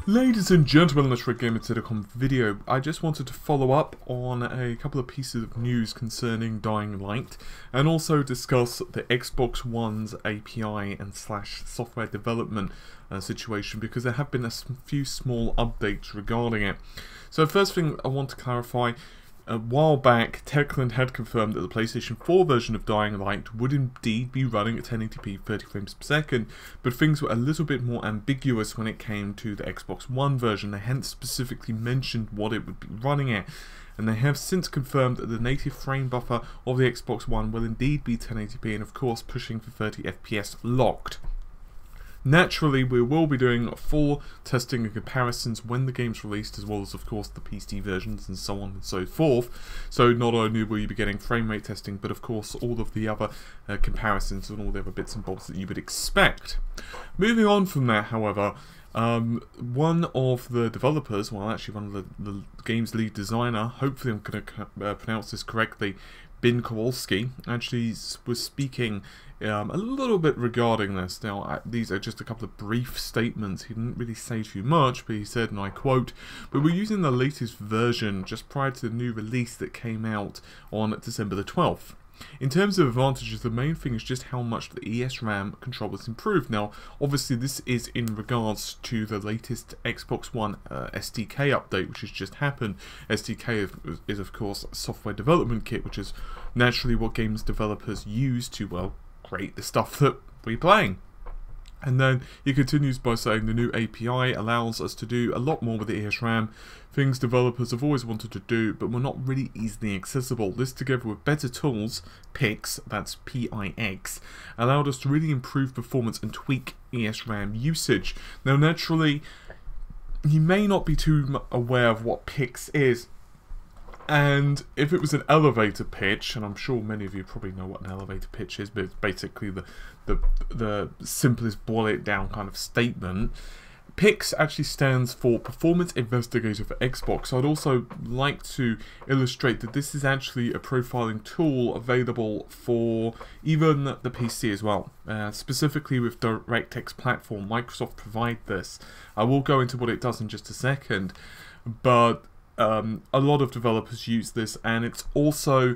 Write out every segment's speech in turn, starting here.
Ladies and gentlemen, let's Red Gamer Telecom video. I just wanted to follow up on a couple of pieces of news concerning Dying Light and also discuss the Xbox One's API and / software development situation, because there have been a few small updates regarding it. So first thing I want to clarify, a while back, Techland had confirmed that the PlayStation 4 version of Dying Light would indeed be running at 1080p 30 frames per second, but things were a little bit more ambiguous when it came to the Xbox One version. They hadn't specifically mentioned what it would be running at, and they have since confirmed that the native frame buffer of the Xbox One will indeed be 1080p and of course pushing for 30 FPS locked. Naturally, we will be doing full testing and comparisons when the game's released, as well as of course the PC versions and so on and so forth. So not only will you be getting frame rate testing, but of course all of the other comparisons and all the other bits and bobs that you would expect. Moving on from that, however, one of the developers, well actually one of the game's lead designer, hopefully I'm going to pronounce this correctly, Ben Kowalski, actually was speaking a little bit regarding this. Now, these are just a couple of brief statements. He didn't really say too much, but he said, and I quote, "But we're using the latest version just prior to the new release that came out on December the 12th. In terms of advantages, the main thing is just how much the ESRAM controllers improved." Now, obviously this is in regards to the latest Xbox One SDK update, which has just happened. SDK is of course a software development kit, which is naturally what games developers use to, well, create the stuff that we're playing. And then he continues by saying the new API allows us to do a lot more with the ESRAM, things developers have always wanted to do but were not really easily accessible. This, together with better tools, PIX, that's P-I-X, allowed us to really improve performance and tweak ESRAM usage. Now naturally, you may not be too aware of what PIX is, and if it was an elevator pitch, and I'm sure many of you probably know what an elevator pitch is, but it's basically the simplest boil it down kind of statement. PIX actually stands for Performance Investigator for Xbox. So I'd also like to illustrate that this is actually a profiling tool available for even the PC as well. Specifically with DirectX platform, Microsoft provide this. I will go into what it does in just a second, but a lot of developers use this, and it's also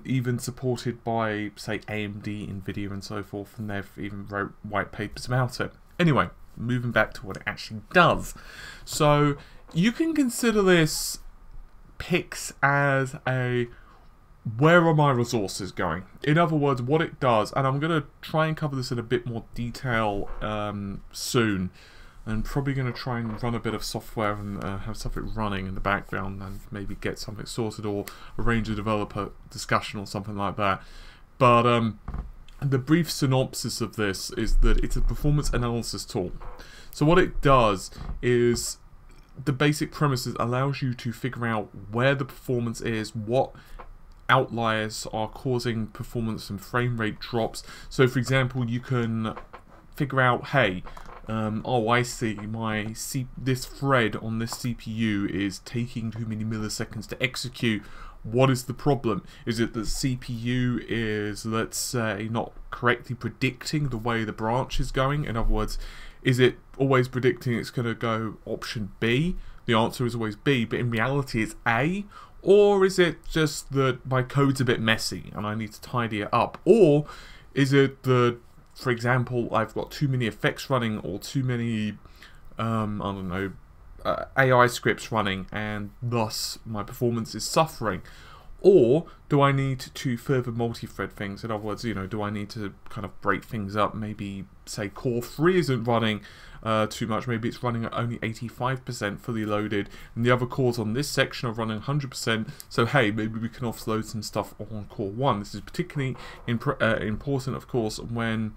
even supported by, say, AMD, Nvidia and so forth, and they've even wrote white papers about it. Anyway, moving back to what it actually does. So you can consider this PIX as a where are my resources going? In other words, what it does, and I'm going to try and cover this in a bit more detail soon. I'm probably going to try and run a bit of software and have something running in the background and maybe get something sorted or arrange a developer discussion or something like that. But the brief synopsis of this is that it's a performance analysis tool. So what it does is, the basic premise is allows you to figure out where the performance is, what outliers are causing performance and frame rate drops. So for example, you can figure out, hey, oh, I see, this thread on this CPU is taking too many milliseconds to execute. What is the problem? Is it that the CPU is, let's say, not correctly predicting the way the branch is going? In other words, is it always predicting it's going to go option B? The answer is always B, but in reality it's A. Or is it just that my code's a bit messy and I need to tidy it up? Or is it that, for example, I've got too many effects running or too many, I don't know, AI scripts running, and thus my performance is suffering? Or do I need to further multi-thread things? In other words, you know, do I need to kind of break things up? Maybe, say, Core 3 isn't running too much. Maybe it's running at only 85% fully loaded, and the other cores on this section are running 100%. So hey, maybe we can offload some stuff on Core 1. This is particularly important, of course, when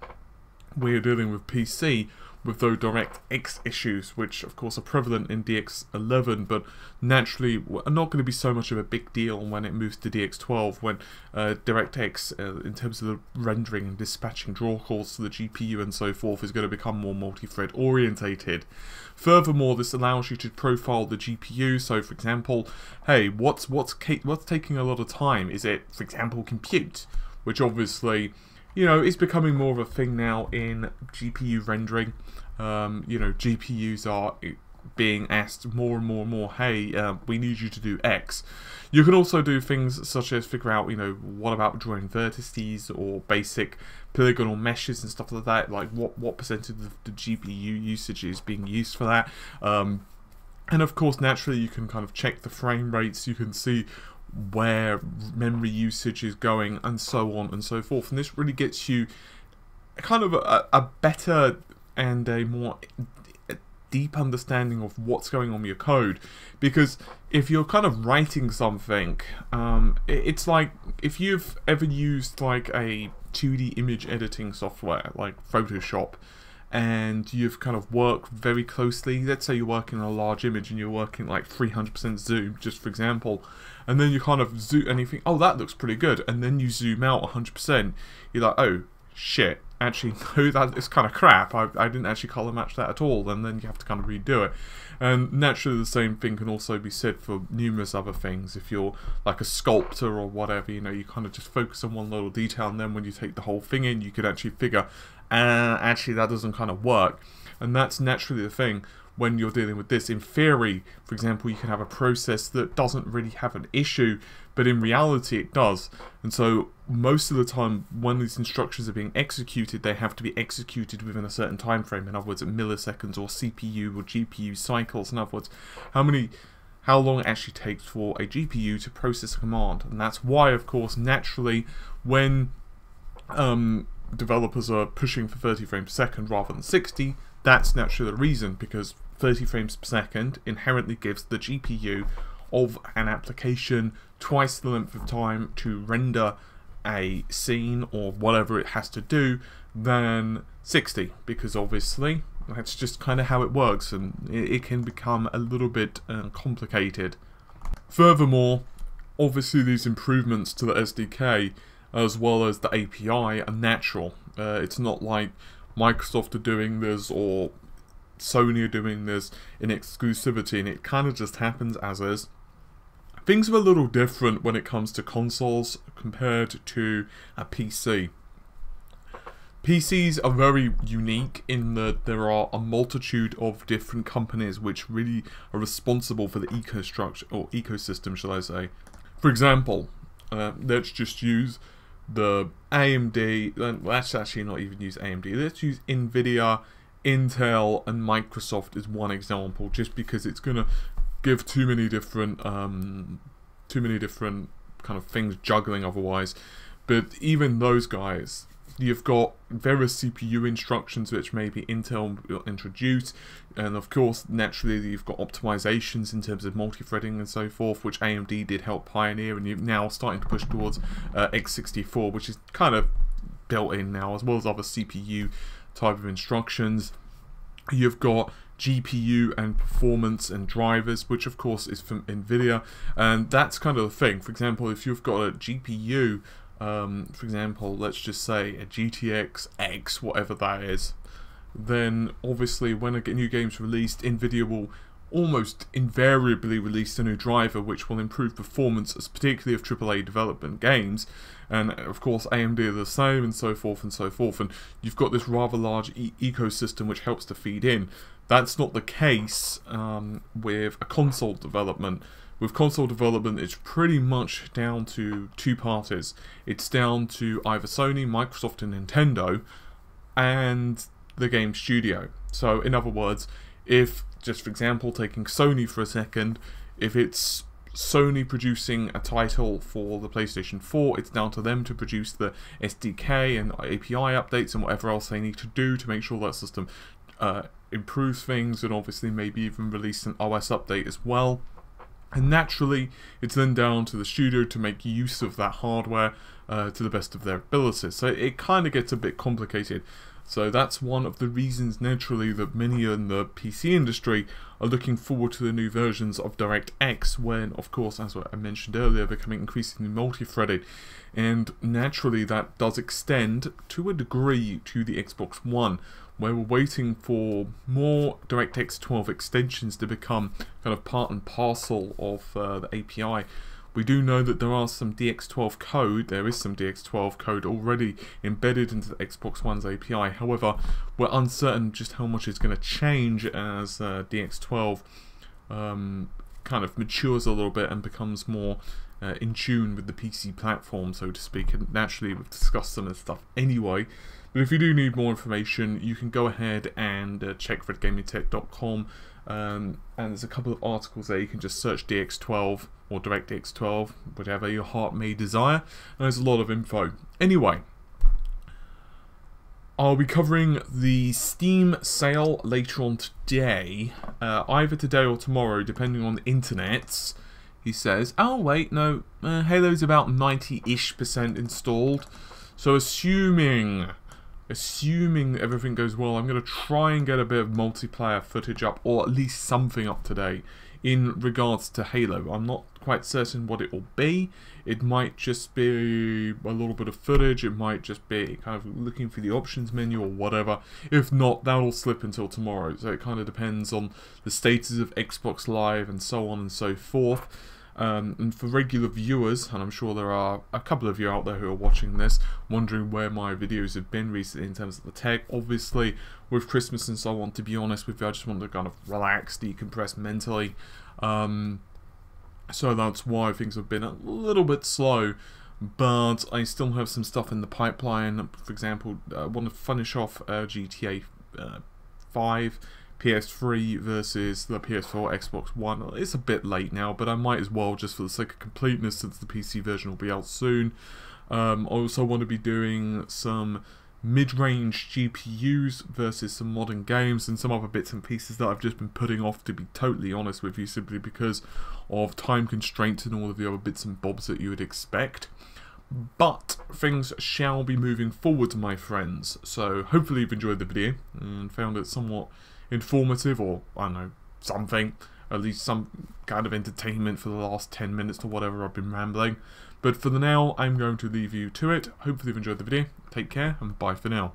we're dealing with PC with those DirectX issues, which of course are prevalent in DX11, but naturally are not going to be so much of a big deal when it moves to DX12, when DirectX, in terms of the rendering and dispatching draw calls to the GPU and so forth, is going to become more multi-thread orientated. Furthermore, this allows you to profile the GPU. So for example, hey, what's taking a lot of time? Is it, for example, compute, which obviously, you know, it's becoming more of a thing now in GPU rendering. You know, GPUs are being asked more and more and more, hey, we need you to do X. You can also do things such as figure out, what about drawing vertices or basic polygonal meshes and stuff like that, like what percentage of the GPU usage is being used for that. And of course, naturally, you can kind of check the frame rates, you can see where memory usage is going, and so on and so forth. And this really gets you kind of a better and a more deep understanding of what's going on with your code, because if you're kind of writing something, it's like if you've ever used like a 2D image editing software like Photoshop, and you've kind of worked very closely, let's say you're working on a large image and you're working like 300% zoom, just for example, and then you kind of zoom and you think, oh, that looks pretty good, and then you zoom out 100%, you're like, oh shit, actually no, that is kind of crap, I didn't actually color match that at all, and then you have to kind of redo it. And naturally the same thing can also be said for numerous other things. If you're like a sculptor or whatever, you kind of just focus on one little detail, and then when you take the whole thing in, you could actually figure, actually that doesn't kind of work. And that's naturally the thing when you're dealing with this. In theory, for example, you can have a process that doesn't really have an issue, but in reality it does. And so most of the time when these instructions are being executed, they have to be executed within a certain time frame. In other words, at milliseconds or CPU or GPU cycles. In other words, how long it actually takes for a GPU to process a command. And that's why, of course, naturally, when developers are pushing for 30 frames per second rather than 60, that's naturally the reason, because 30 frames per second inherently gives the GPU of an application twice the length of time to render a scene or whatever it has to do than 60, because obviously that's just kind of how it works, and it can become a little bit complicated. Furthermore, obviously these improvements to the SDK as well as the API are natural. It's not like Microsoft are doing this or Sony are doing this in exclusivity, and it kind of just happens as is. Things are a little different when it comes to consoles compared to a PC. PCs are very unique in that there are a multitude of different companies which really are responsible for the ecosystem, shall I say. For example, let's just use the AMD, let's actually not even use AMD, let's use Nvidia, Intel and Microsoft is one example, just because it's going to give too many different kind of things juggling otherwise. But even those guys, you've got various CPU instructions which maybe Intel will introduce, and of course naturally you've got optimizations in terms of multi-threading and so forth, which AMD did help pioneer, and you're now starting to push towards x64, which is kind of built in now, as well as other CPU type of instructions. You've got GPU and performance and drivers, which of course is from Nvidia, and that's kind of the thing. For example, if you've got a GPU, for example, let's just say a GTX X, whatever that is, then obviously when a new game's released, Nvidia will almost invariably release a new driver which will improve performance, particularly of AAA development games, and of course AMD are the same, and so forth and so forth, and you've got this rather large ecosystem which helps to feed in. That's not the case with a console development. With console development, it's pretty much down to two parties. It's down to either Sony, Microsoft and Nintendo, and the game studio. So in other words, if, just for example, taking Sony for a second, if it's Sony producing a title for the PlayStation 4, it's down to them to produce the SDK and API updates and whatever else they need to do to make sure that system improves things, and obviously maybe even release an OS update as well. And naturally, it's then down to the studio to make use of that hardware to the best of their abilities. So it kind of gets a bit complicated. So that's one of the reasons, naturally, that many in the PC industry are looking forward to the new versions of DirectX, when, of course, as I mentioned earlier, becoming increasingly multi-threaded. And naturally, that does extend to a degree to the Xbox One, where we're waiting for more DirectX 12 extensions to become kind of part and parcel of the API, We do know that there is some DX12 code already embedded into the Xbox One's API. However, we're uncertain just how much it's going to change as DX12 kind of matures a little bit and becomes more in tune with the PC platform, so to speak. And naturally, we've discussed some of this stuff anyway. But if you do need more information, you can go ahead and check redgamertech.com, and there's a couple of articles there. You can just search DX12 or DirectX 12, whatever your heart may desire, and there's a lot of info. Anyway, I'll be covering the Steam sale later on today, either today or tomorrow, depending on the internets. He says, oh wait, no, Halo's about 90-ish% installed, so assuming everything goes well, I'm going to try and get a bit of multiplayer footage up, or at least something up today in regards to Halo. I'm not quite certain what it will be. It might just be a little bit of footage, it might just be kind of looking for the options menu or whatever. If not, that'll slip until tomorrow, so it kind of depends on the status of Xbox Live and so on and so forth. And for regular viewers, and I'm sure there are a couple of you out there who are watching this, wondering where my videos have been recently in terms of the tech. Obviously, with Christmas and so on, to be honest with you, I just want to kind of relax, decompress mentally. So that's why things have been a little bit slow. But I still have some stuff in the pipeline. For example, I want to finish off GTA 5. PS3 versus the PS4, Xbox One. It's a bit late now, but I might as well, just for the sake of completeness, since the PC version will be out soon. I also want to be doing some mid-range GPUs versus some modern games and some other bits and pieces that I've just been putting off, to be totally honest with you, simply because of time constraints and all of the other bits and bobs that you would expect. But things shall be moving forward, my friends. So hopefully you've enjoyed the video and found it somewhat informative, or I don't know, something, at least some kind of entertainment for the last 10 minutes or whatever I've been rambling. But for the now, I'm going to leave you to it. Hopefully you've enjoyed the video. Take care and bye for now.